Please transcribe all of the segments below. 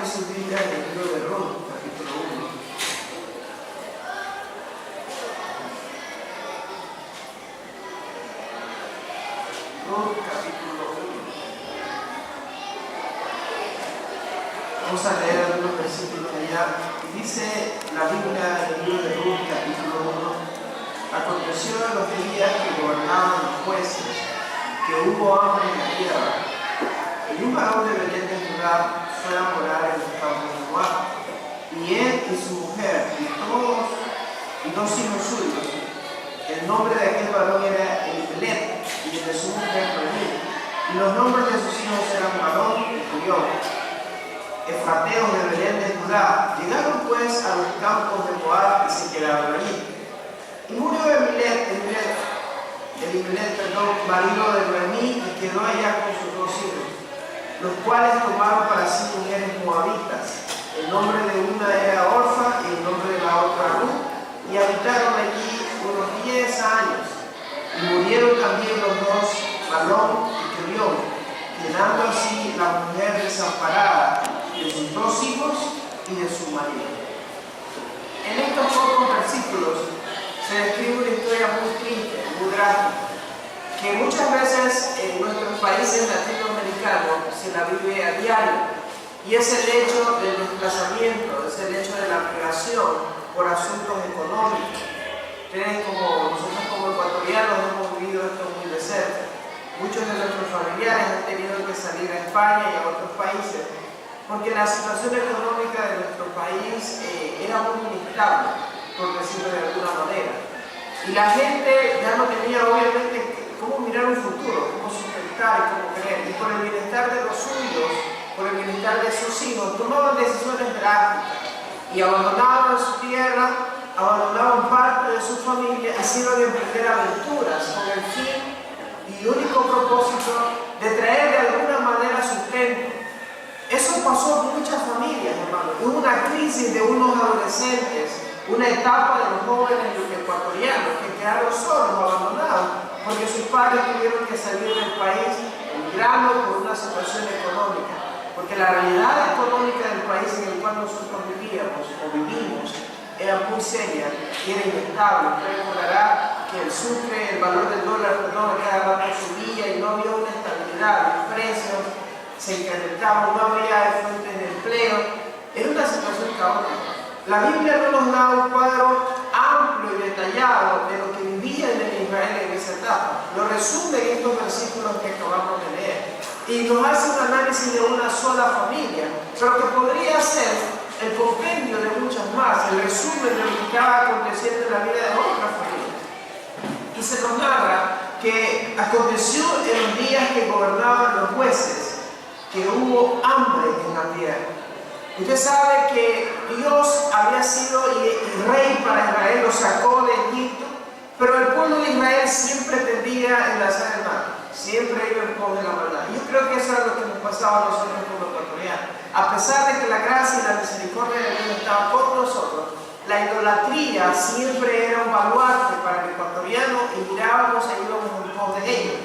abrir su Biblia en el libro de Ruth, capítulo 1. Ruth, capítulo 1. Vamos a leer algunos versículos allá. Dice la Biblia en el libro de Ruth, capítulo 1. Aconteció en los días que gobernaban los jueces, que hubo hambre en la tierra, y un varón de Belén de Judá fue a morar en los campos de Moab, y él y su mujer y dos hijos suyos. El nombre de aquel varón era Elimelech, y el de su mujer Noemí, y los nombres de sus hijos eran Malón y Julión, efrateos de Belén de Judá. Llegaron pues a los campos de Moab y se quedaron allí. Y murió Elimelech, marido de Noemí, y quedó allá con sus dos hijos, los cuales tomaron para sí mujeres moabitas. El nombre de una era Orfa y el nombre de la otra Ruth, y habitaron allí unos 10 años. Y murieron también los dos, Malón y Julión, quedando así la mujer desamparada de sus dos hijos y de su marido. En estos pocos versículos se describe una historia muy triste, muy gráfica, que muchas veces en nuestros países latinoamericanos se la vive a diario, y es el hecho del desplazamiento, es el hecho de la migración por asuntos económicos. Ustedes, nosotros como ecuatorianos, hemos vivido esto muy de cerca. Muchos de nuestros familiares han tenido que salir a España y a otros países porque la situación económica de nuestro país era muy inestable, por decirlo de alguna manera. Y la gente ya no tenía obviamente cómo mirar un futuro, cómo sustentar y cómo creer. Y por el bienestar de los suyos, por el bienestar de sus hijos, tomaban decisiones drásticas y abandonaban su tierra, abandonaban parte de su familia y se iban a emprender aventuras con el fin y único propósito de traer de alguna manera sustento. Eso pasó con muchas familias, hermano. Hubo una crisis de unos adolescentes, una etapa de los jóvenes ecuatorianos que quedaron solos, abandonados, porque sus padres tuvieron que salir del país emigrando por una situación económica. Porque la realidad económica del país en el cual nosotros vivíamos o vivimos era muy seria y era inestable. Usted recordará que el sucre, el valor del dólar, cada rato subía y no había una estabilidad, los precios se incrementaban, no había fuentes de empleo. Era una situación caótica. La Biblia no nos da un cuadro amplio y detallado de lo que vivían en Israel en esa etapa. Lo resume en estos versículos que acabamos de leer. Y nos hace un análisis de una sola familia, pero que podría ser el compendio de muchas más, el resumen de lo que estaba aconteciendo en la vida de otra familia. Y se nos narra que aconteció en los días que gobernaban los jueces, que hubo hambre en la tierra. Usted sabe que Dios había sido rey para Israel, lo sacó de Egipto, pero el pueblo de Israel siempre tendía en la sala del mar, siempre iba en pos de la maldad. Yo creo que eso era lo que nos pasaba a nosotros como ecuatorianos. A pesar de que la gracia y la misericordia de Dios estaba con nosotros, la idolatría siempre era un baluarte para el ecuatoriano y mirábamos e íbamos en pos de ellos.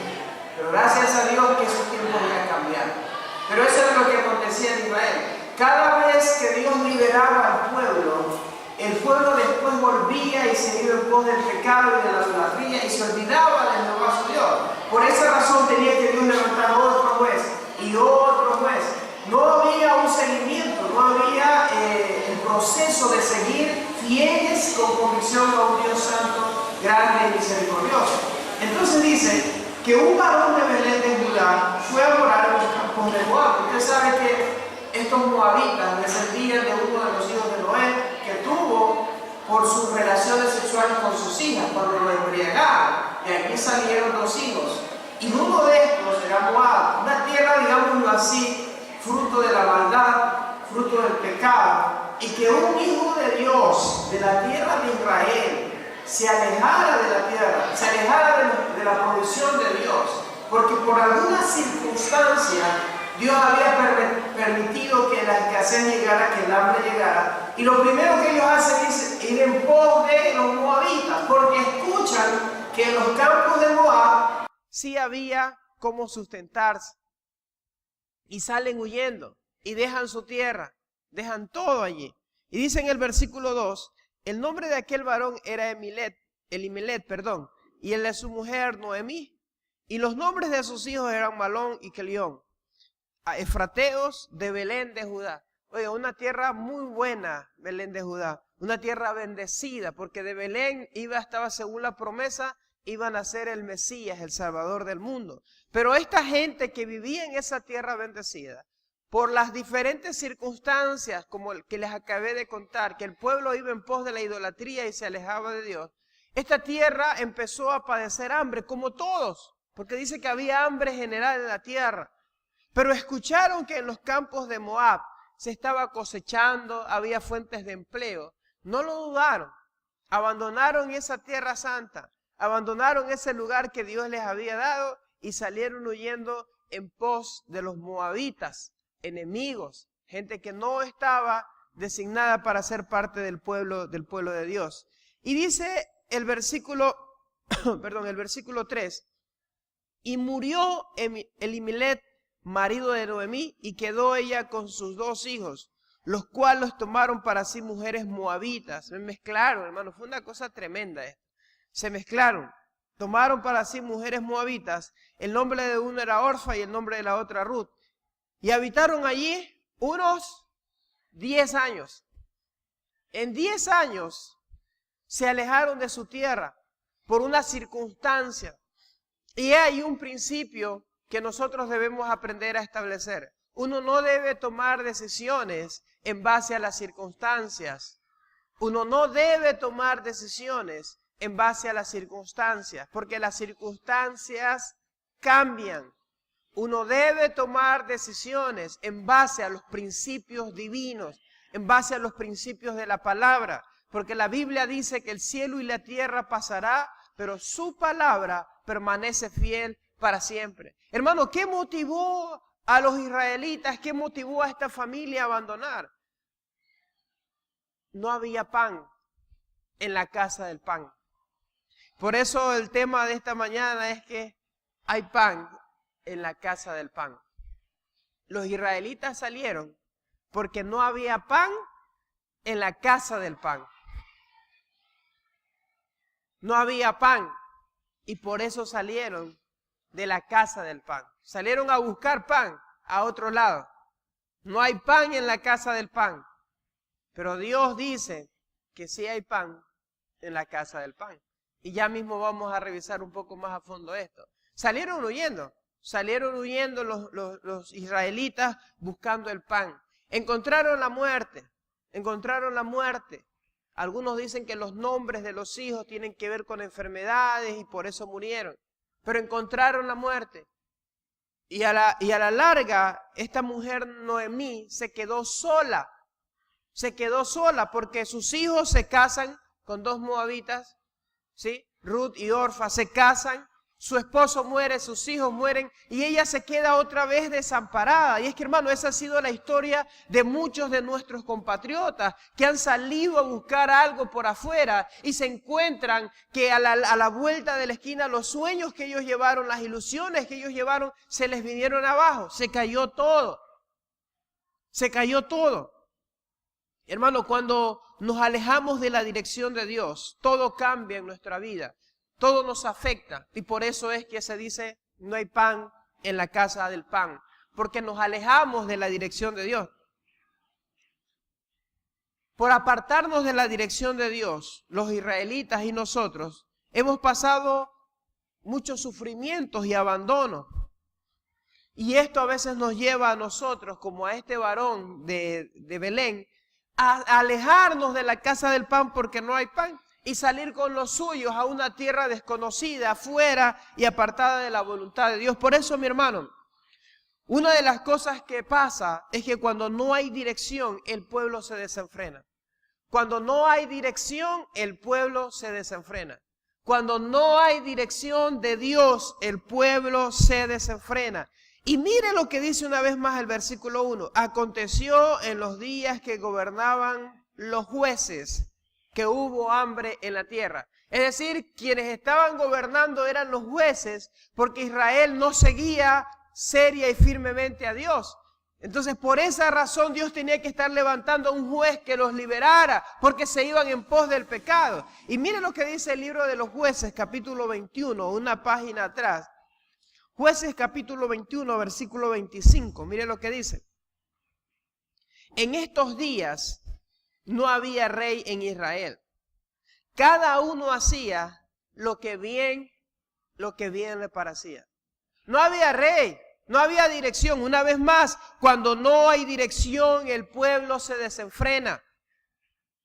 Pero gracias a Dios que esos tiempos ya cambiaron. Pero eso era lo que acontecía en Israel. Cada vez que Dios liberaba al pueblo, el pueblo después volvía y se iba en pos del pecado y de la idolatría y se olvidaba de Jehová su Dios. Por esa razón tenía que Dios levantar otro juez y otro juez. No había un seguimiento, no había el proceso de seguir fieles con convicción a un Dios santo, grande y misericordioso. Entonces dice que un varón de Belén de Judá fue a morar en los campos de Moab. Usted sabe que estos moabitas descendían de uno de los hijos de Noé que tuvo por sus relaciones sexuales con sus hijas cuando lo embriagaron. Y aquí salieron dos hijos. Y uno de estos era Moab, una tierra, digámoslo así, fruto de la maldad, fruto del pecado. Y que un hijo de Dios de la tierra de Israel se alejara de la tierra, se alejara de la provisión de Dios, porque por alguna circunstancia Dios había permitido que la escasez llegara, que el hambre llegara. Y lo primero que ellos hacen es ir en pos de los moabitas, porque escuchan que en los campos de Moab sí había cómo sustentarse. Y salen huyendo y dejan su tierra dejan todo allí. Y dice en el versículo 2, el nombre de aquel varón era Elimelec, y el de su mujer Noemí. Y los nombres de sus hijos eran Malón y Kelión, efrateos de Belén de Judá. Oiga, una tierra muy buena, Belén de Judá, una tierra bendecida, porque de Belén estaba según la promesa, iban a ser el Mesías, el Salvador del mundo. Pero esta gente que vivía en esa tierra bendecida, por las diferentes circunstancias, como el que les acabé de contar, que el pueblo iba en pos de la idolatría y se alejaba de Dios, esta tierra empezó a padecer hambre, como todos, porque dice que había hambre general en la tierra. Pero escucharon que en los campos de Moab se estaba cosechando, había fuentes de empleo. No lo dudaron, abandonaron esa tierra santa, abandonaron ese lugar que Dios les había dado y salieron huyendo en pos de los moabitas, enemigos, gente que no estaba designada para ser parte del pueblo de Dios. Y dice el versículo 3, y murió Elimelec, marido de Noemí, y quedó ella con sus 2 hijos, los cuales tomaron para sí mujeres moabitas. Se mezclaron, hermano, fue una cosa tremenda esto. Se mezclaron, tomaron para sí mujeres moabitas, el nombre de uno era Orfa y el nombre de la otra Ruth, y habitaron allí unos 10 años. En 10 años se alejaron de su tierra por una circunstancia. Y hay un principio que nosotros debemos aprender a establecer. Uno no debe tomar decisiones en base a las circunstancias. Uno no debe tomar decisiones en base a las circunstancias, porque las circunstancias cambian. Uno debe tomar decisiones en base a los principios divinos, en base a los principios de la palabra, porque la Biblia dice que el cielo y la tierra pasará, pero su palabra permanece fiel para siempre. Hermano, ¿qué motivó a los israelitas? ¿Qué motivó a esta familia a abandonar? No había pan en la casa del pan. Por eso el tema de esta mañana es que hay pan en la casa del pan. Los israelitas salieron porque no había pan en la casa del pan. No había pan y por eso salieron de la casa del pan. Salieron a buscar pan a otro lado. No hay pan en la casa del pan. Pero Dios dice que sí hay pan en la casa del pan. Y ya mismo vamos a revisar un poco más a fondo esto. Salieron huyendo los israelitas buscando el pan. Encontraron la muerte. Algunos dicen que los nombres de los hijos tienen que ver con enfermedades y por eso murieron. Pero encontraron la muerte. Y a la larga, esta mujer Noemí se quedó sola. Se quedó sola porque sus hijos se casan con 2 moabitas, ¿sí? Ruth y Orfa se casan. Su esposo muere, sus hijos mueren y ella se queda otra vez desamparada. Y es que, hermano, esa ha sido la historia de muchos de nuestros compatriotas que han salido a buscar algo por afuera y se encuentran que a la vuelta de la esquina los sueños que ellos llevaron, las ilusiones que ellos llevaron, se les vinieron abajo. Se cayó todo. Se cayó todo. Hermano, cuando nos alejamos de la dirección de Dios, todo cambia en nuestra vida. Todo nos afecta y por eso es que se dice no hay pan en la casa del pan, porque nos alejamos de la dirección de Dios. Por apartarnos de la dirección de Dios, los israelitas y nosotros hemos pasado muchos sufrimientos y abandono. Y esto a veces nos lleva a nosotros, como a este varón de Belén, a alejarnos de la casa del pan porque no hay pan. Y salir con los suyos a una tierra desconocida, afuera y apartada de la voluntad de Dios. Por eso, mi hermano, una de las cosas que pasa es que cuando no hay dirección, el pueblo se desenfrena. Cuando no hay dirección, el pueblo se desenfrena. Cuando no hay dirección de Dios, el pueblo se desenfrena. Y mire lo que dice una vez más el versículo 1. Aconteció en los días que gobernaban los jueces, que hubo hambre en la tierra. Es decir, quienes estaban gobernando eran los jueces, porque Israel no seguía seria y firmemente a Dios. Entonces, por esa razón Dios tenía que estar levantando a un juez que los liberara, porque se iban en pos del pecado. Y miren lo que dice el libro de los Jueces, capítulo 21, una página atrás. Jueces, capítulo 21, versículo 25. Miren lo que dice. En estos días no había rey en Israel. Cada uno hacía lo que bien le parecía. No había rey. No había dirección. Una vez más, cuando no hay dirección, el pueblo se desenfrena.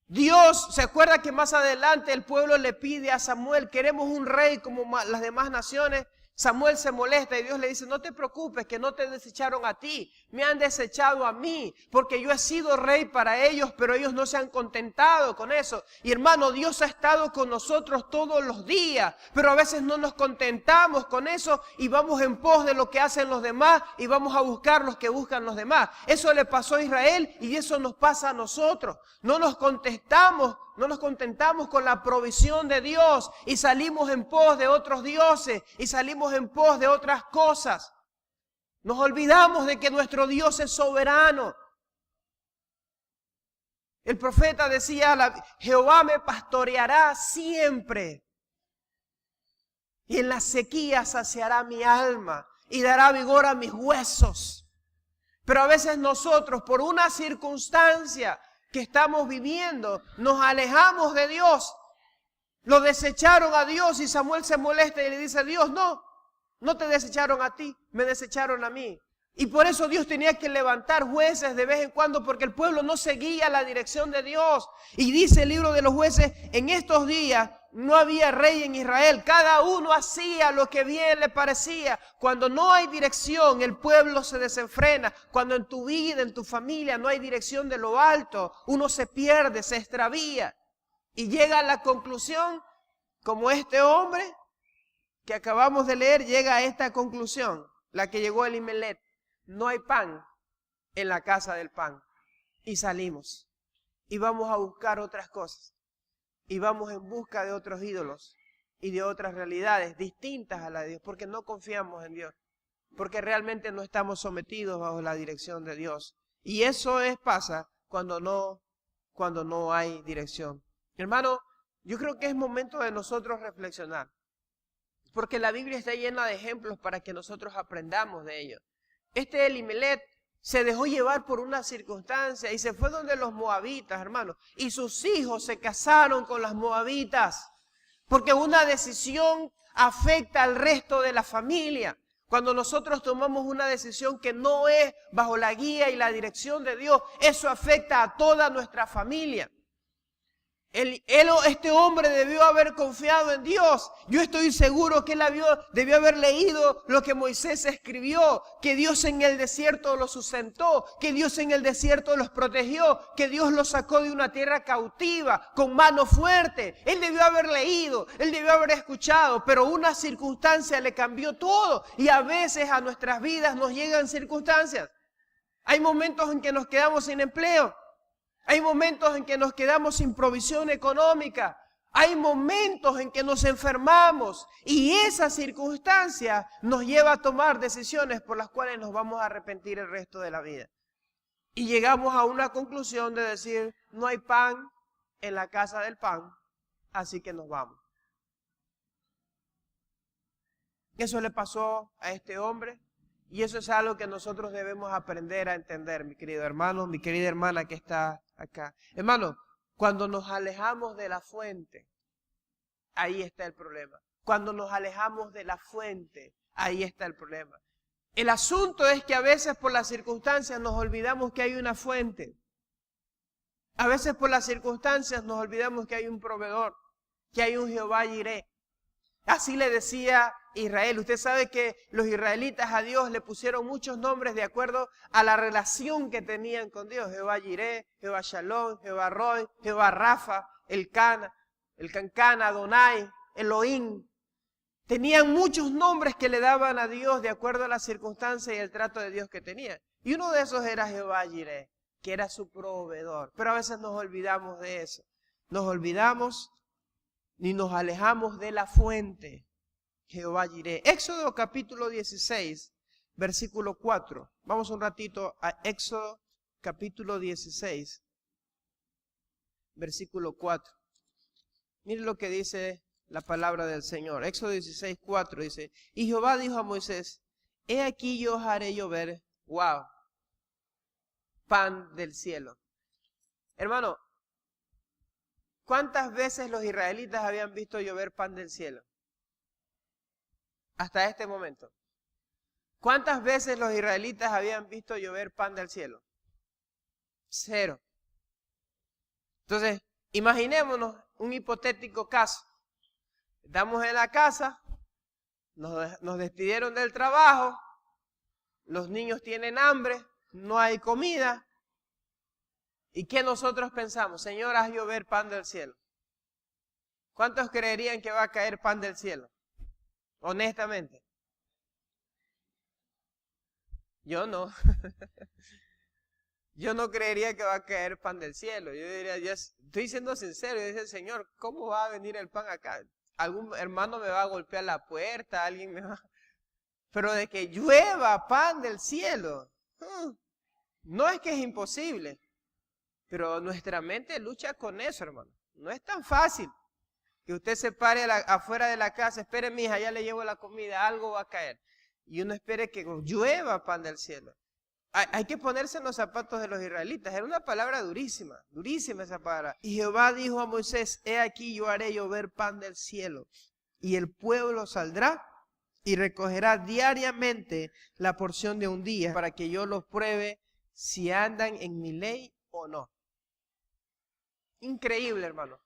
Dios, ¿se acuerda que más adelante el pueblo le pide a Samuel, queremos un rey como las demás naciones? Samuel se molesta y Dios le dice, no te preocupes, que no te desecharon a ti, me han desechado a mí, porque yo he sido rey para ellos, pero ellos no se han contentado con eso. Y hermano, Dios ha estado con nosotros todos los días, pero a veces no nos contentamos con eso y vamos en pos de lo que hacen los demás y vamos a buscar los que buscan los demás. Eso le pasó a Israel y eso nos pasa a nosotros. No nos contentamos con la provisión de Dios y salimos en pos de otros dioses y salimos en pos de otras cosas. Nos olvidamos de que nuestro Dios es soberano. El profeta decía, Jehová me pastoreará siempre y en la sequía saciará mi alma y dará vigor a mis huesos. Pero a veces nosotros, por una circunstancia que estamos viviendo, nos alejamos de Dios. Lo desecharon a Dios y Samuel se molesta y le dice a Dios, no te desecharon a ti, me desecharon a mí. Y por eso Dios tenía que levantar jueces de vez en cuando, porque el pueblo no seguía la dirección de Dios. Y dice el libro de los Jueces, en estos días no había rey en Israel. Cada uno hacía lo que bien le parecía. Cuando no hay dirección, el pueblo se desenfrena. Cuando en tu vida, en tu familia, no hay dirección de lo alto, uno se pierde, se extravía. Y llega a la conclusión, como este hombre que acabamos de leer, llega a esta conclusión, la que llegó Elimelech. No hay pan en la casa del pan. Y salimos. Y vamos a buscar otras cosas. Y vamos en busca de otros ídolos. Y de otras realidades distintas a la de Dios. Porque no confiamos en Dios. Porque realmente no estamos sometidos bajo la dirección de Dios. Y eso pasa cuando no hay dirección. Hermano, yo creo que es momento de nosotros reflexionar. Porque la Biblia está llena de ejemplos para que nosotros aprendamos de ellos. Este Elimelech se dejó llevar por una circunstancia y se fue donde los moabitas, hermanos. Y sus hijos se casaron con las moabitas. Porque una decisión afecta al resto de la familia. Cuando nosotros tomamos una decisión que no es bajo la guía y la dirección de Dios, eso afecta a toda nuestra familia. Este hombre debió haber confiado en Dios. Yo estoy seguro que él debió haber leído lo que Moisés escribió, que Dios en el desierto los sustentó, que Dios en el desierto los protegió, que Dios los sacó de una tierra cautiva, con mano fuerte. Él debió haber leído, él debió haber escuchado, pero una circunstancia le cambió todo. Y a veces a nuestras vidas nos llegan circunstancias. Hay momentos en que nos quedamos sin empleo. Hay momentos en que nos quedamos sin provisión económica. Hay momentos en que nos enfermamos. Y esa circunstancia nos lleva a tomar decisiones por las cuales nos vamos a arrepentir el resto de la vida. Y llegamos a una conclusión de decir, no hay pan en la casa del pan, así que nos vamos. Eso le pasó a este hombre. Y eso es algo que nosotros debemos aprender a entender, mi querido hermano, mi querida hermana que está acá. Hermano, cuando nos alejamos de la fuente, ahí está el problema. Cuando nos alejamos de la fuente, ahí está el problema. El asunto es que a veces por las circunstancias nos olvidamos que hay una fuente. A veces por las circunstancias nos olvidamos que hay un proveedor, que hay un Jehová Jireh. Así le decía Israel. Usted sabe que los israelitas a Dios le pusieron muchos nombres de acuerdo a la relación que tenían con Dios. Jehová Jireh, Jehová Shalom, Jehová Roy, Jehová Rafa, el Cancán, Adonai, Elohim. Tenían muchos nombres que le daban a Dios de acuerdo a las circunstancias y el trato de Dios que tenían. Y uno de esos era Jehová Jireh, que era su proveedor. Pero a veces nos olvidamos de eso. Nos olvidamos ni nos alejamos de la fuente, Jehová Jireh. Éxodo capítulo 16, versículo 4. Vamos un ratito a Éxodo capítulo 16, versículo 4. Miren lo que dice la palabra del Señor. Éxodo 16, 4 dice, y Jehová dijo a Moisés, he aquí yo os haré llover, wow, pan del cielo. Hermano, ¿cuántas veces los israelitas habían visto llover pan del cielo? Hasta este momento. ¿Cuántas veces los israelitas habían visto llover pan del cielo? 0. Entonces, imaginémonos un hipotético caso. Estamos en la casa, nos despidieron del trabajo, los niños tienen hambre, no hay comida. ¿Y qué nosotros pensamos? Señor, haz llover pan del cielo. ¿Cuántos creerían que va a caer pan del cielo? Honestamente. Yo no. Yo no creería que va a caer pan del cielo. Yo diría, estoy siendo sincero, yo diría, Señor, ¿cómo va a venir el pan acá? Algún hermano me va a golpear la puerta, alguien me va... Pero de que llueva pan del cielo, no es que es imposible, pero nuestra mente lucha con eso, hermano. No es tan fácil que usted se pare afuera de la casa, espere, mija, ya le llevo la comida, algo va a caer. Y uno espere que llueva pan del cielo. Hay que ponerse en los zapatos de los israelitas. Era una palabra durísima, durísima esa palabra. Y Jehová dijo a Moisés, he aquí yo haré llover pan del cielo, y el pueblo saldrá y recogerá diariamente la porción de un día, para que yo los pruebe si andan en mi ley o no. Increíble, hermano.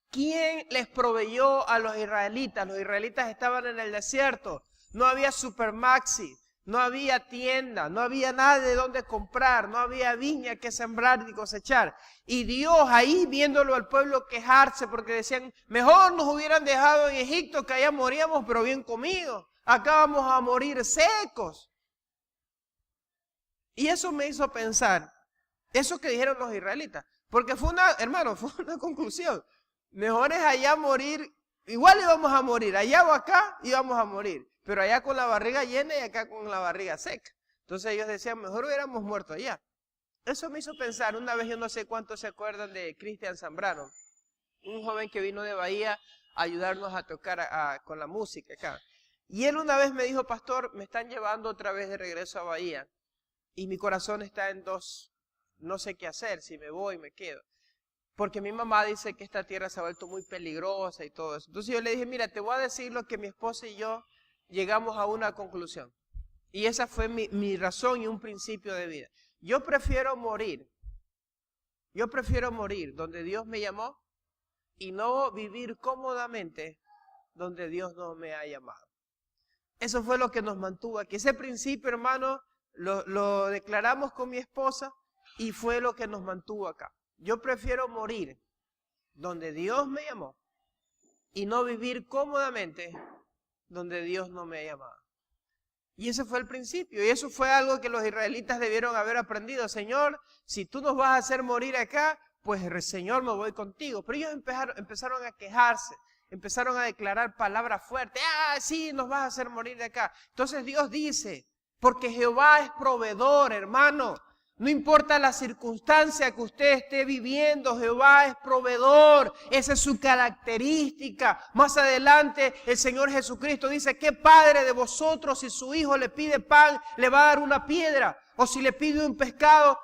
¿Quién les proveyó a los israelitas? Los israelitas estaban en el desierto. No había Supermaxi, no había tienda, no había nada de dónde comprar, no había viña que sembrar ni cosechar. Y Dios ahí viéndolo al pueblo quejarse porque decían, mejor nos hubieran dejado en Egipto que allá moríamos pero bien comidos. Acá vamos a morir secos. Y eso me hizo pensar, eso que dijeron los israelitas, porque fue una conclusión. Mejor es allá morir, igual íbamos a morir, allá o acá íbamos a morir. Pero allá con la barriga llena y acá con la barriga seca. Entonces ellos decían, mejor hubiéramos muerto allá. Eso me hizo pensar, una vez yo no sé cuántos se acuerdan de Cristian Zambrano, un joven que vino de Bahía a ayudarnos a tocar con la música acá. Y él una vez me dijo, pastor, me están llevando otra vez de regreso a Bahía. Y mi corazón está en dos, no sé qué hacer, si me voy, me quedo. Porque mi mamá dice que esta tierra se ha vuelto muy peligrosa y todo eso. Entonces yo le dije, mira, te voy a decir lo que mi esposa y yo llegamos a una conclusión. Y esa fue mi razón y un principio de vida. Yo prefiero morir donde Dios me llamó y no vivir cómodamente donde Dios no me ha llamado. Eso fue lo que nos mantuvo aquí. Ese principio, hermano, lo declaramos con mi esposa y fue lo que nos mantuvo acá. Yo prefiero morir donde Dios me llamó y no vivir cómodamente donde Dios no me ha llamado. Y ese fue el principio. Y eso fue algo que los israelitas debieron haber aprendido. Señor, si tú nos vas a hacer morir acá, pues Señor, me voy contigo. Pero ellos empezaron a quejarse. Empezaron a declarar palabras fuertes. Sí, nos vas a hacer morir de acá. Entonces Dios dice, porque Jehová es proveedor, hermano. No importa la circunstancia que usted esté viviendo, Jehová es proveedor. Esa es su característica. Más adelante el Señor Jesucristo dice, ¿qué padre de vosotros si su hijo le pide pan, le va a dar una piedra? O si le pide un pescado,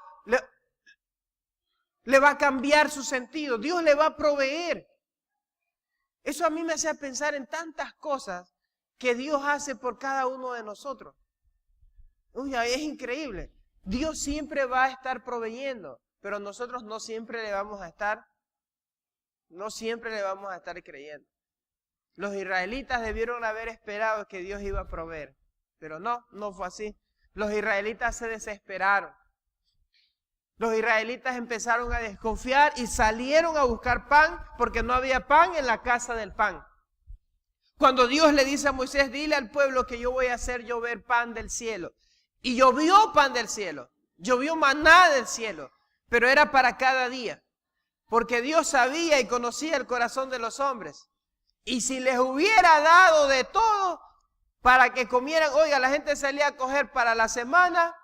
le va a cambiar su sentido. Dios le va a proveer. Eso a mí me hace pensar en tantas cosas que Dios hace por cada uno de nosotros. Es increíble. Dios siempre va a estar proveyendo, pero nosotros no siempre le vamos a estar creyendo. Los israelitas debieron haber esperado que Dios iba a proveer, pero no fue así. Los israelitas se desesperaron. Los israelitas empezaron a desconfiar y salieron a buscar pan porque no había pan en la casa del pan. Cuando Dios le dice a Moisés, dile al pueblo que yo voy a hacer llover pan del cielo. Y llovió pan del cielo, llovió maná del cielo, pero era para cada día. Porque Dios sabía y conocía el corazón de los hombres. Y si les hubiera dado de todo, para que comieran. Oiga, la gente salía a coger para la semana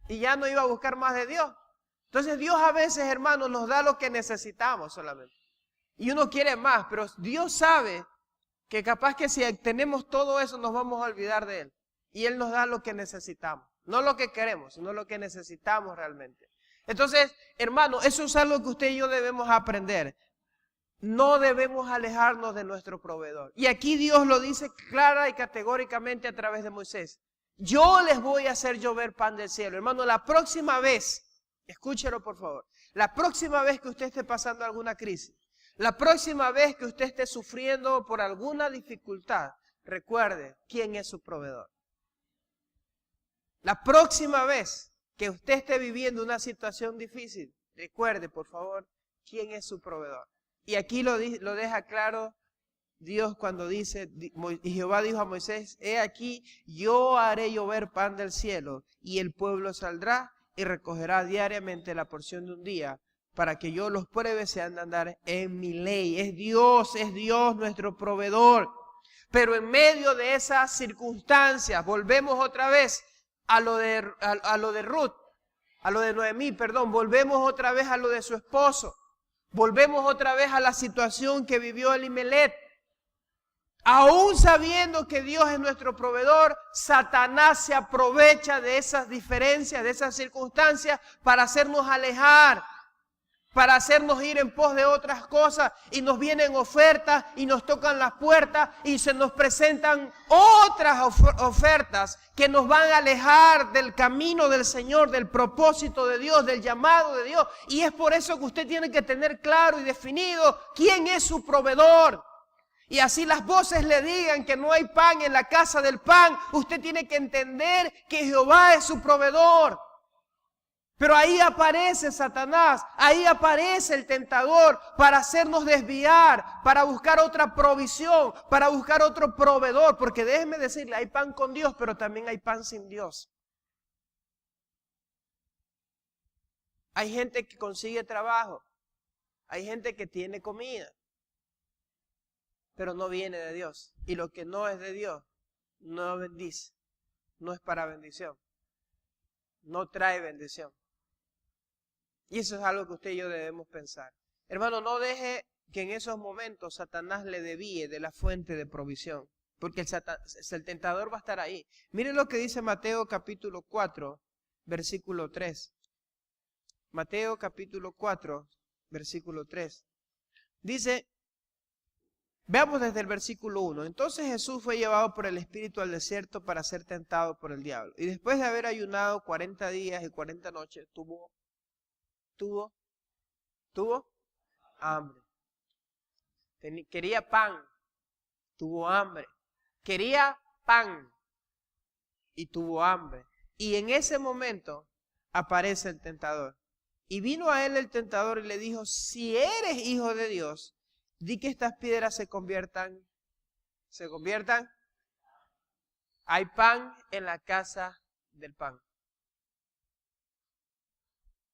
y ya no iba a buscar más de Dios. Entonces Dios a veces, hermanos, nos da lo que necesitamos solamente. Y uno quiere más, pero Dios sabe que capaz que si tenemos todo eso nos vamos a olvidar de Él. Y Él nos da lo que necesitamos. No lo que queremos, sino lo que necesitamos realmente. Entonces, hermano, eso es algo que usted y yo debemos aprender. No debemos alejarnos de nuestro proveedor. Y aquí Dios lo dice clara y categóricamente a través de Moisés. Yo les voy a hacer llover pan del cielo. Hermano, la próxima vez, escúchelo por favor, la próxima vez que usted esté pasando alguna crisis, la próxima vez que usted esté sufriendo por alguna dificultad, recuerde quién es su proveedor. La próxima vez que usted esté viviendo una situación difícil, recuerde, por favor, quién es su proveedor. Y aquí lo deja claro Dios cuando dice, y Jehová dijo a Moisés, he aquí, yo haré llover pan del cielo, y el pueblo saldrá y recogerá diariamente la porción de un día, para que yo los pruebe se han de andar en mi ley. Es Dios nuestro proveedor. Pero en medio de esas circunstancias, volvemos otra vez a lo de Ruth, a lo de Noemí, perdón, volvemos otra vez a lo de su esposo, volvemos otra vez a la situación que vivió Elimelech. Aún sabiendo que Dios es nuestro proveedor, Satanás se aprovecha de esas diferencias, de esas circunstancias para hacernos alejar, para hacernos ir en pos de otras cosas, y nos vienen ofertas y nos tocan las puertas y se nos presentan otras ofertas que nos van a alejar del camino del Señor, del propósito de Dios, del llamado de Dios. Y es por eso que usted tiene que tener claro y definido quién es su proveedor. Y así las voces le digan que no hay pan en la casa del pan, usted tiene que entender que Jehová es su proveedor. Pero ahí aparece Satanás, ahí aparece el tentador para hacernos desviar, para buscar otra provisión, para buscar otro proveedor. Porque déjeme decirle, hay pan con Dios, pero también hay pan sin Dios. Hay gente que consigue trabajo, hay gente que tiene comida, pero no viene de Dios. Y lo que no es de Dios, no bendice, no es para bendición, no trae bendición. Y eso es algo que usted y yo debemos pensar. Hermano, no deje que en esos momentos Satanás le desvíe de la fuente de provisión, porque el tentador va a estar ahí. Miren lo que dice Mateo capítulo 4, versículo 3. Mateo capítulo 4, versículo 3. Dice, veamos desde el versículo 1. Entonces Jesús fue llevado por el Espíritu al desierto para ser tentado por el diablo. Y después de haber ayunado 40 días y 40 noches, tuvo hambre. Quería pan, tuvo hambre. Quería pan y tuvo hambre. Y en ese momento aparece el tentador. Y vino a él el tentador y le dijo, si eres hijo de Dios, di que estas piedras se conviertan. Hay pan en la casa del pan.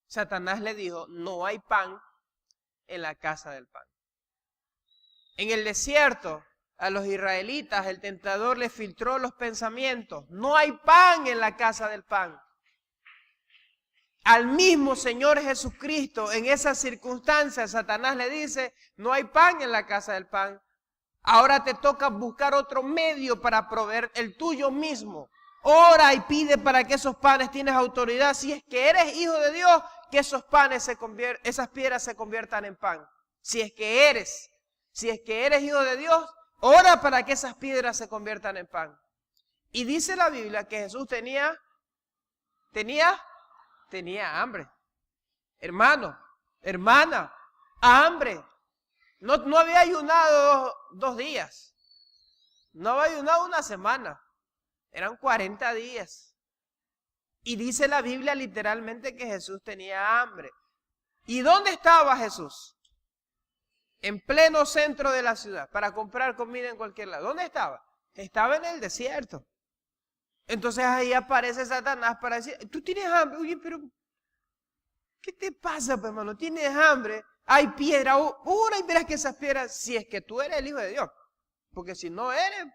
Satanás le dijo, no hay pan en la casa del pan. En el desierto, a los israelitas, el tentador les filtró los pensamientos. No hay pan en la casa del pan. Al mismo Señor Jesucristo, en esas circunstancias, Satanás le dice, no hay pan en la casa del pan. Ahora te toca buscar otro medio para proveer el tuyo mismo. Ora y pide para que esos panes, tienes autoridad. Si es que eres hijo de Dios, que esos panes esas piedras se conviertan en pan. Si es que eres hijo de Dios, ora para que esas piedras se conviertan en pan. Y dice la Biblia que Jesús tenía hambre. Hermano, hermana, hambre. No había ayunado 2 días. No había ayunado una semana. Eran 40 días. Y dice la Biblia literalmente que Jesús tenía hambre. ¿Y dónde estaba Jesús? En pleno centro de la ciudad, para comprar comida en cualquier lado. ¿Dónde estaba? Estaba en el desierto. Entonces ahí aparece Satanás para decir, tú tienes hambre. Oye, pero ¿qué te pasa, pues, hermano? Tienes hambre, hay piedra. Ora y verás que esas piedras, si es que tú eres el Hijo de Dios. Porque si no eres,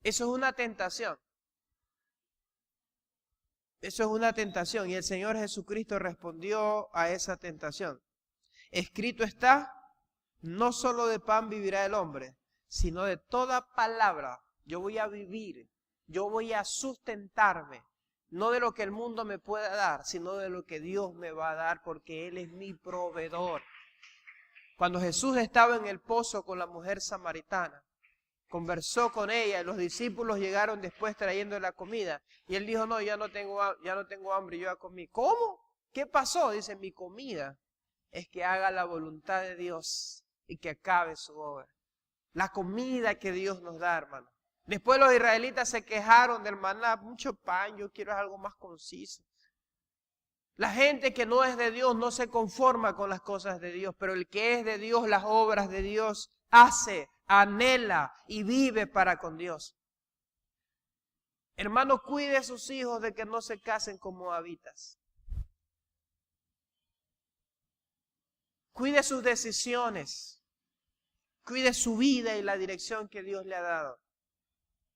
Eso es una tentación. Eso es una tentación y el Señor Jesucristo respondió a esa tentación. Escrito está, no solo de pan vivirá el hombre, sino de toda palabra. Yo voy a vivir, yo voy a sustentarme, no de lo que el mundo me pueda dar, sino de lo que Dios me va a dar, porque Él es mi proveedor. Cuando Jesús estaba en el pozo con la mujer samaritana, conversó con ella y los discípulos llegaron después trayendo la comida. Y él dijo, no, ya no tengo hambre, yo ya comí. ¿Cómo? ¿Qué pasó? Dice, mi comida es que haga la voluntad de Dios y que acabe su obra. La comida que Dios nos da, hermano. Después los israelitas se quejaron del maná, mucho pan, yo quiero algo más conciso. La gente que no es de Dios no se conforma con las cosas de Dios, pero el que es de Dios, las obras de Dios, hace, anhela y vive para con Dios. Hermano, cuide a sus hijos de que no se casen con moabitas. Cuide sus decisiones. Cuide su vida y la dirección que Dios le ha dado.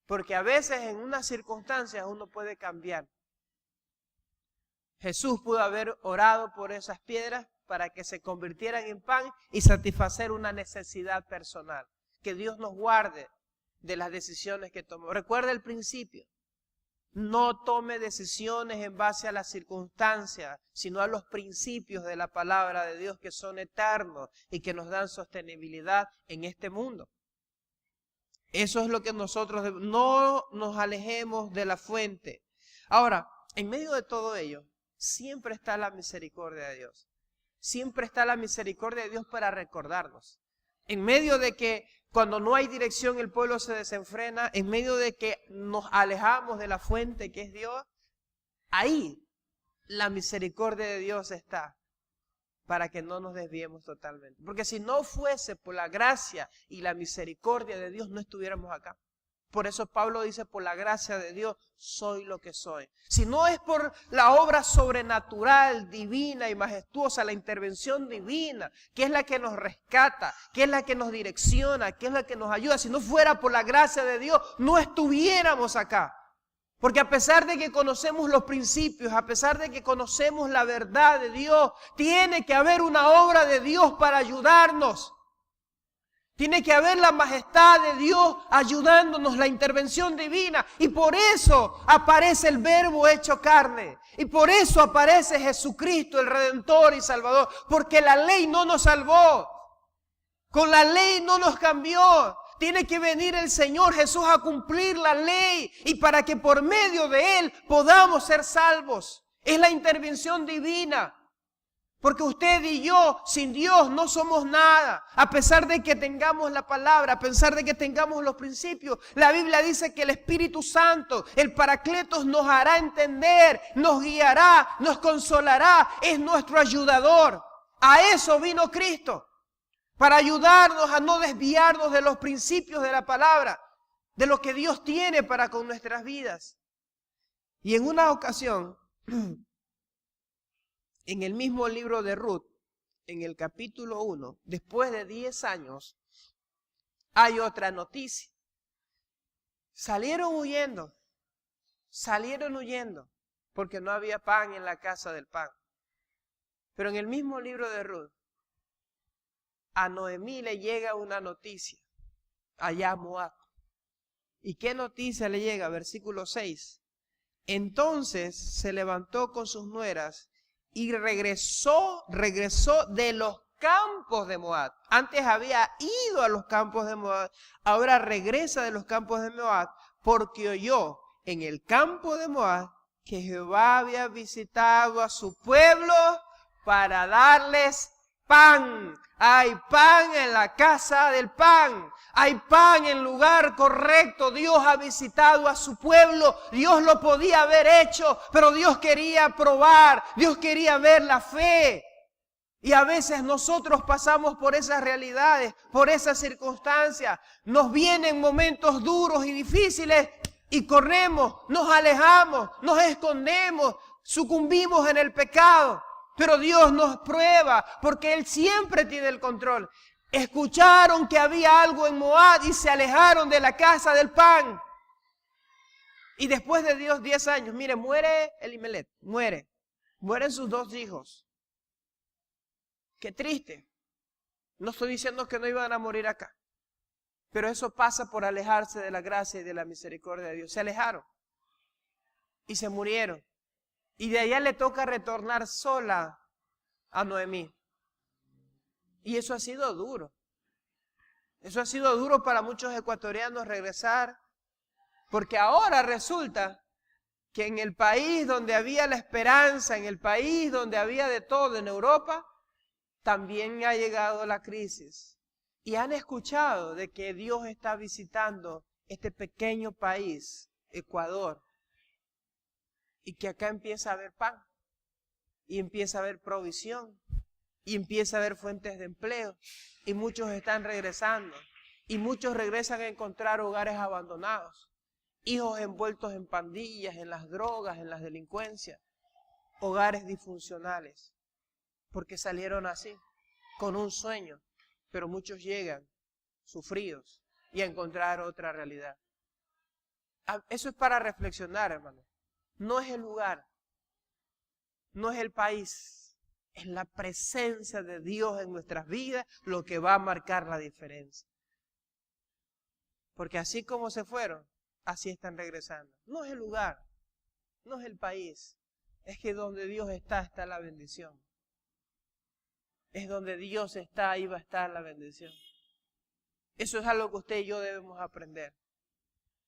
Porque a veces en unas circunstancias uno puede cambiar. Jesús pudo haber orado por esas piedras para que se convirtieran en pan y satisfacer una necesidad personal. Que Dios nos guarde de las decisiones que tomó. Recuerda el principio. No tome decisiones en base a las circunstancias, sino a los principios de la palabra de Dios que son eternos y que nos dan sostenibilidad en este mundo. Eso es lo que nosotros no nos alejemos de la fuente. Ahora, en medio de todo ello, siempre está la misericordia de Dios. Siempre está la misericordia de Dios para recordarnos. En medio de que cuando no hay dirección el pueblo se desenfrena, en medio de que nos alejamos de la fuente que es Dios, ahí la misericordia de Dios está para que no nos desviemos totalmente. Porque si no fuese por la gracia y la misericordia de Dios, no estuviéramos acá. Por eso Pablo dice, por la gracia de Dios, soy lo que soy. Si no es por la obra sobrenatural, divina y majestuosa, la intervención divina, que es la que nos rescata, que es la que nos direcciona, que es la que nos ayuda. Si no fuera por la gracia de Dios, no estuviéramos acá. Porque a pesar de que conocemos los principios, a pesar de que conocemos la verdad de Dios, tiene que haber una obra de Dios para ayudarnos. Tiene que haber la majestad de Dios ayudándonos, la intervención divina. Y por eso aparece el Verbo hecho carne. Y por eso aparece Jesucristo, el Redentor y Salvador. Porque la ley no nos salvó. Con la ley no nos cambió. Tiene que venir el Señor Jesús a cumplir la ley. Y para que por medio de Él podamos ser salvos. Es la intervención divina. Porque usted y yo, sin Dios, no somos nada. A pesar de que tengamos la palabra, a pesar de que tengamos los principios. La Biblia dice que el Espíritu Santo, el Paracletos, nos hará entender, nos guiará, nos consolará. Es nuestro ayudador. A eso vino Cristo. Para ayudarnos a no desviarnos de los principios de la palabra. De lo que Dios tiene para con nuestras vidas. Y en una ocasión... En el mismo libro de Ruth, en el capítulo 1, después de 10 años, hay otra noticia. Salieron huyendo, porque no había pan en la casa del pan. Pero en el mismo libro de Ruth, a Noemí le llega una noticia, allá a Moab. ¿Y qué noticia le llega? Versículo 6. Entonces se levantó con sus nueras y regresó de los campos de Moab. Antes había ido a los campos de Moab, ahora regresa de los campos de Moab, porque oyó en el campo de Moab que Jehová había visitado a su pueblo para darles pan. Hay pan en la casa del pan. Hay pan en lugar correcto. Dios ha visitado a su pueblo. Dios lo podía haber hecho, pero Dios quería probar. Dios quería ver la fe. Y a veces nosotros pasamos por esas realidades, por esas circunstancias. Nos vienen momentos duros y difíciles y corremos, nos alejamos, nos escondemos, sucumbimos en el pecado. Pero Dios nos prueba porque Él siempre tiene el control. Escucharon que había algo en Moab y se alejaron de la casa del pan. Y después de Dios 10 años, mire, muere Elimelech, mueren sus 2 hijos. Qué triste. No estoy diciendo que no iban a morir acá, pero eso pasa por alejarse de la gracia y de la misericordia de Dios. Se alejaron y se murieron. Y de allá le toca retornar sola a Noemí. Y eso ha sido duro. Eso ha sido duro para muchos ecuatorianos regresar, porque ahora resulta que en el país donde había la esperanza, en el país donde había de todo, en Europa, también ha llegado la crisis. Y han escuchado de que Dios está visitando este pequeño país, Ecuador, y que acá empieza a haber pan, y empieza a haber provisión, y empieza a haber fuentes de empleo, y muchos están regresando, y muchos regresan a encontrar hogares abandonados, hijos envueltos en pandillas, en las drogas, en las delincuencias, hogares disfuncionales, porque salieron así, con un sueño, pero muchos llegan sufridos y a encontrar otra realidad. Eso es para reflexionar, hermano. No es el lugar, no es el país, es la presencia de Dios en nuestras vidas lo que va a marcar la diferencia. Porque así como se fueron, así están regresando. No es el lugar, no es el país, es que donde Dios está la bendición. Es donde Dios está, ahí va a estar la bendición. Eso es algo que usted y yo debemos aprender.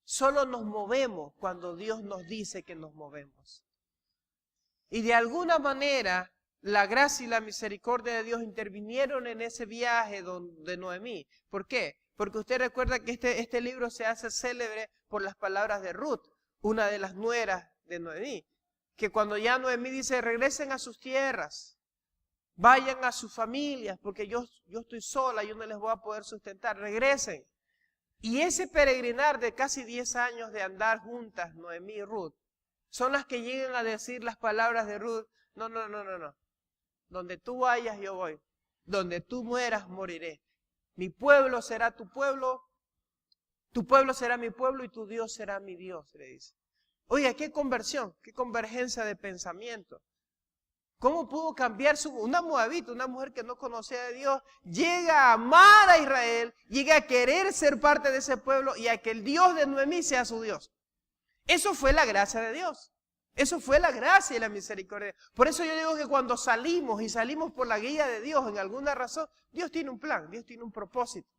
Solo nos movemos cuando Dios nos dice que nos movemos. Y de alguna manera, la gracia y la misericordia de Dios intervinieron en ese viaje de Noemí. ¿Por qué? Porque usted recuerda que este libro se hace célebre por las palabras de Ruth, una de las nueras de Noemí. Que cuando ya Noemí dice, regresen a sus tierras, vayan a sus familias, porque yo estoy sola, yo no les voy a poder sustentar, regresen. Y ese peregrinar de casi 10 años de andar juntas, Noemí y Ruth, son las que llegan a decir las palabras de Ruth, no. Donde tú vayas, yo voy. Donde tú mueras, moriré. Mi pueblo será tu pueblo será mi pueblo y tu Dios será mi Dios, le dice. Oiga, qué conversión, qué convergencia de pensamiento. ¿Cómo pudo cambiar una moabita, una mujer que no conocía de Dios, llega a amar a Israel, llega a querer ser parte de ese pueblo y a que el Dios de Noemí sea su Dios? Eso fue la gracia de Dios. Eso fue la gracia y la misericordia. Por eso yo digo que cuando salimos y salimos por la guía de Dios en alguna razón, Dios tiene un plan, Dios tiene un propósito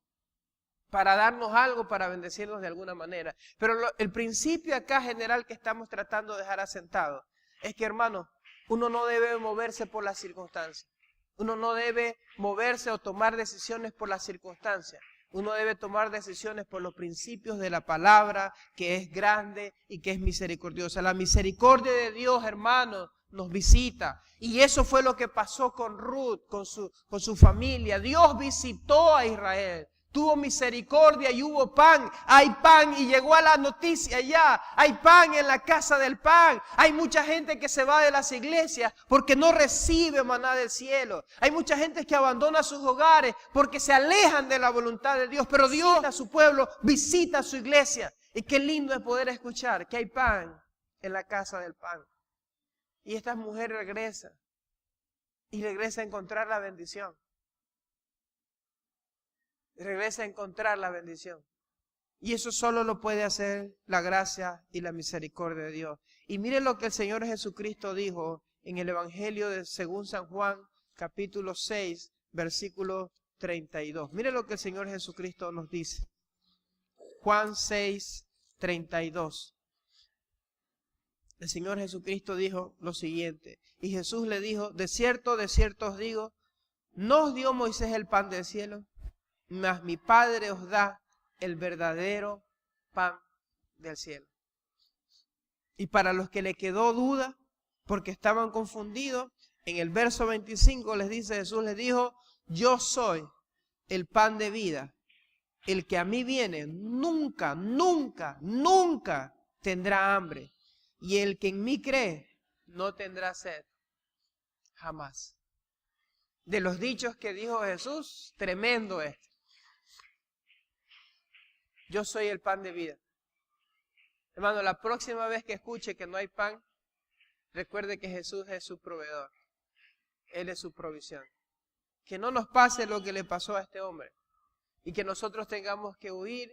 para darnos algo, para bendecirnos de alguna manera. Pero el principio acá general que estamos tratando de dejar asentado es que, hermanos, uno no debe moverse por las circunstancias. Uno no debe moverse o tomar decisiones por las circunstancias. Uno debe tomar decisiones por los principios de la palabra, que es grande y que es misericordiosa. La misericordia de Dios, hermanos, nos visita. Y eso fue lo que pasó con Ruth, con su familia. Dios visitó a Israel. Tuvo misericordia y hubo pan. Hay pan y llegó a la noticia ya. Hay pan en la casa del pan. Hay mucha gente que se va de las iglesias porque no recibe maná del cielo. Hay mucha gente que abandona sus hogares porque se alejan de la voluntad de Dios. Pero Dios a su pueblo visita a su iglesia. Y qué lindo es poder escuchar que hay pan en la casa del pan. Y esta mujer regresa. Y regresa a encontrar la bendición. Regresa a encontrar la bendición. Y eso solo lo puede hacer la gracia y la misericordia de Dios. Y mire lo que el Señor Jesucristo dijo en el Evangelio según San Juan, capítulo 6, versículo 32. Mire lo que el Señor Jesucristo nos dice. Juan 6, 32. El Señor Jesucristo dijo lo siguiente. Y Jesús le dijo, de cierto os digo, ¿no os dio Moisés el pan del cielo? Mas mi Padre os da el verdadero pan del cielo. Y para los que le quedó duda, porque estaban confundidos, en el verso 25 les dice, Jesús les dijo, yo soy el pan de vida. El que a mí viene nunca tendrá hambre. Y el que en mí cree no tendrá sed. Jamás. De los dichos que dijo Jesús, tremendo esto. Yo soy el pan de vida. Hermano, la próxima vez que escuche que no hay pan, recuerde que Jesús es su proveedor. Él es su provisión. Que no nos pase lo que le pasó a este hombre y que nosotros tengamos que huir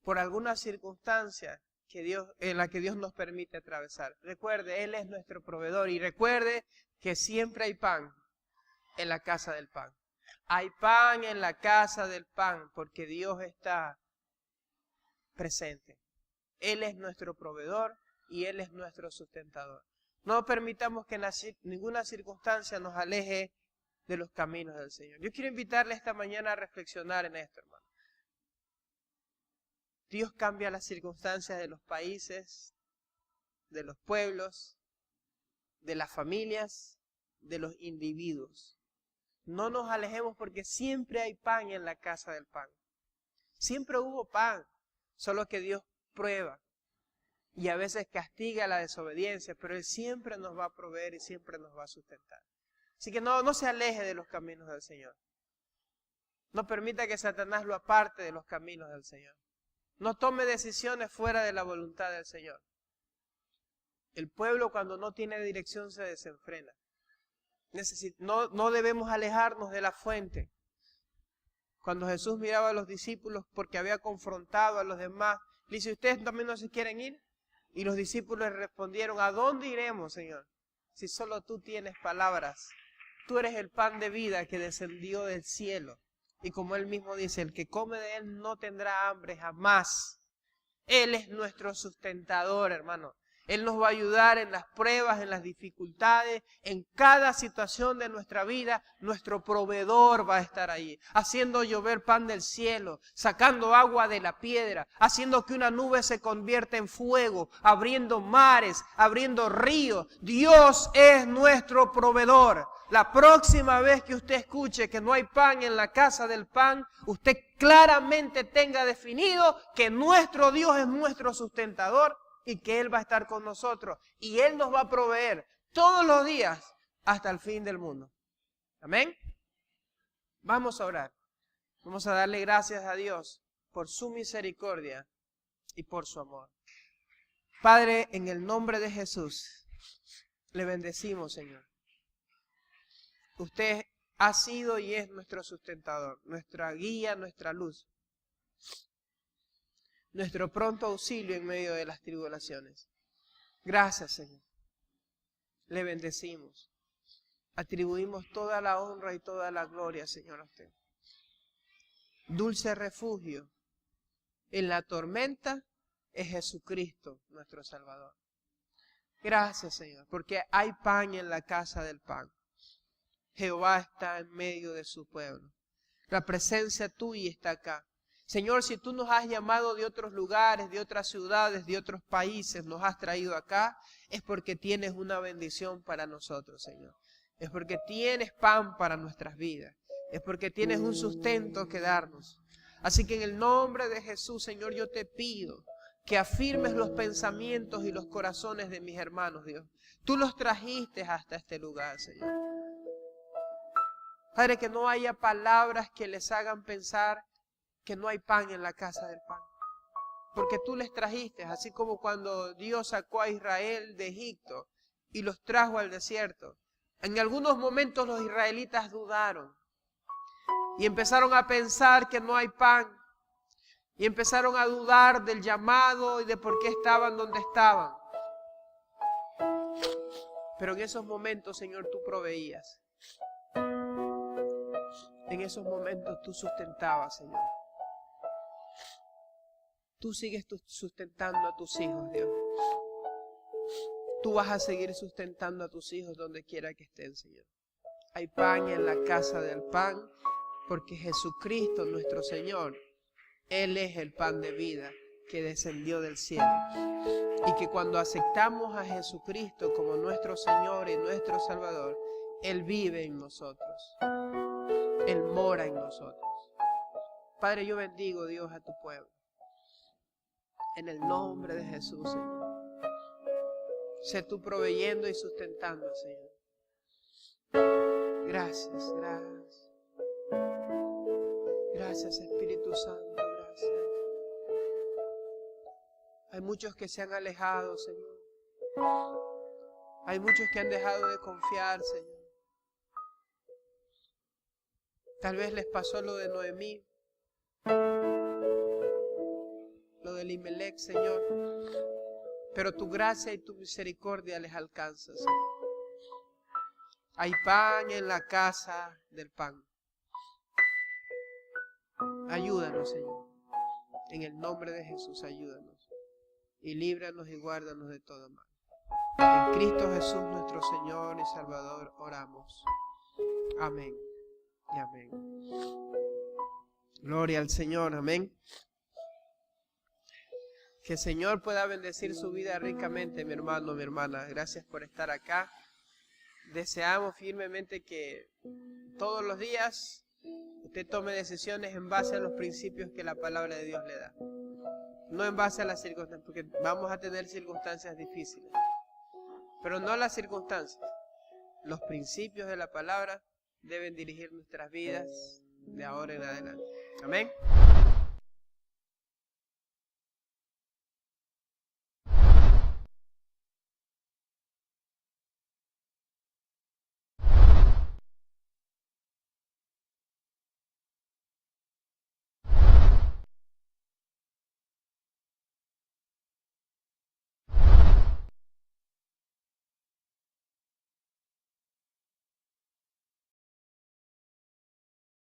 por alguna circunstancia en la que Dios nos permite atravesar. Recuerde, Él es nuestro proveedor y recuerde que siempre hay pan en la casa del pan. Hay pan en la casa del pan porque Dios está presente. Él es nuestro proveedor y Él es nuestro sustentador. No permitamos que ninguna circunstancia nos aleje de los caminos del Señor. Yo quiero invitarle esta mañana a reflexionar en esto, hermano. Dios cambia las circunstancias de los países, de los pueblos, de las familias, de los individuos. No nos alejemos porque siempre hay pan en la casa del pan. Siempre hubo pan, solo que Dios prueba y a veces castiga la desobediencia, pero Él siempre nos va a proveer y siempre nos va a sustentar. Así que no se aleje de los caminos del Señor. No permita que Satanás lo aparte de los caminos del Señor. No tome decisiones fuera de la voluntad del Señor. El pueblo cuando no tiene dirección se desenfrena. No debemos alejarnos de la fuente. Cuando Jesús miraba a los discípulos porque había confrontado a los demás, le dice, ¿ustedes también no se quieren ir? Y los discípulos le respondieron, ¿a dónde iremos, Señor? Si solo tú tienes palabras. Tú eres el pan de vida que descendió del cielo. Y como Él mismo dice, el que come de Él no tendrá hambre jamás. Él es nuestro sustentador, hermano. Él nos va a ayudar en las pruebas, en las dificultades, en cada situación de nuestra vida. Nuestro proveedor va a estar ahí, haciendo llover pan del cielo, sacando agua de la piedra, haciendo que una nube se convierta en fuego, abriendo mares, abriendo ríos. Dios es nuestro proveedor. La próxima vez que usted escuche que no hay pan en la casa del pan, usted claramente tenga definido que nuestro Dios es nuestro sustentador y que Él va a estar con nosotros y Él nos va a proveer todos los días hasta el fin del mundo. Amén. Vamos a orar. Vamos a darle gracias a Dios por su misericordia y por su amor. Padre, en el nombre de Jesús, le bendecimos, Señor. Usted ha sido y es nuestro sustentador, nuestra guía, nuestra luz, nuestro pronto auxilio en medio de las tribulaciones. Gracias, Señor. Le bendecimos. Atribuimos toda la honra y toda la gloria, Señor, a usted. Dulce refugio en la tormenta es Jesucristo, nuestro Salvador. Gracias, Señor, porque hay pan en la casa del pan. Jehová está en medio de su pueblo. La presencia tuya está acá. Señor, si tú nos has llamado de otros lugares, de otras ciudades, de otros países, nos has traído acá, es porque tienes una bendición para nosotros, Señor. Es porque tienes pan para nuestras vidas. Es porque tienes un sustento que darnos. Así que en el nombre de Jesús, Señor, yo te pido que afirmes los pensamientos y los corazones de mis hermanos, Dios. Tú los trajiste hasta este lugar, Señor. Padre, que no haya palabras que les hagan pensar que no hay pan en la casa del pan. Porque tú les trajiste, así como cuando Dios sacó a Israel de Egipto y los trajo al desierto. En algunos momentos los israelitas dudaron y empezaron a pensar que no hay pan. Y empezaron a dudar del llamado y de por qué estaban donde estaban. Pero en esos momentos, Señor, tú proveías. En esos momentos tú sustentabas, Señor. Tú sigues sustentando a tus hijos, Dios. Tú vas a seguir sustentando a tus hijos donde quiera que estén, Señor. Hay pan en la casa del pan, porque Jesucristo, nuestro Señor, Él es el pan de vida que descendió del cielo. Y que cuando aceptamos a Jesucristo como nuestro Señor y nuestro Salvador, Él vive en nosotros. Él mora en nosotros. Padre, yo bendigo, Dios, a tu pueblo. En el nombre de Jesús, Señor. Sé tú proveyendo y sustentando, Señor. Gracias, gracias. Gracias, Espíritu Santo, gracias. Hay muchos que se han alejado, Señor. Hay muchos que han dejado de confiar, Señor. Tal vez les pasó lo de Noemí, lo de Elimelech, Señor. Pero tu gracia y tu misericordia les alcanza, Señor. Hay pan en la casa del pan. Ayúdanos, Señor. En el nombre de Jesús, ayúdanos. Y líbranos y guárdanos de todo mal. En Cristo Jesús, nuestro Señor y Salvador, oramos. Amén y amén. Gloria al Señor, amén. Que el Señor pueda bendecir su vida ricamente, mi hermano, mi hermana. Gracias por estar acá. Deseamos firmemente que todos los días usted tome decisiones en base a los principios que la palabra de Dios le da. No en base a las circunstancias, porque vamos a tener circunstancias difíciles. Pero no las circunstancias. Los principios de la palabra deben dirigir nuestras vidas de ahora en adelante. Amén.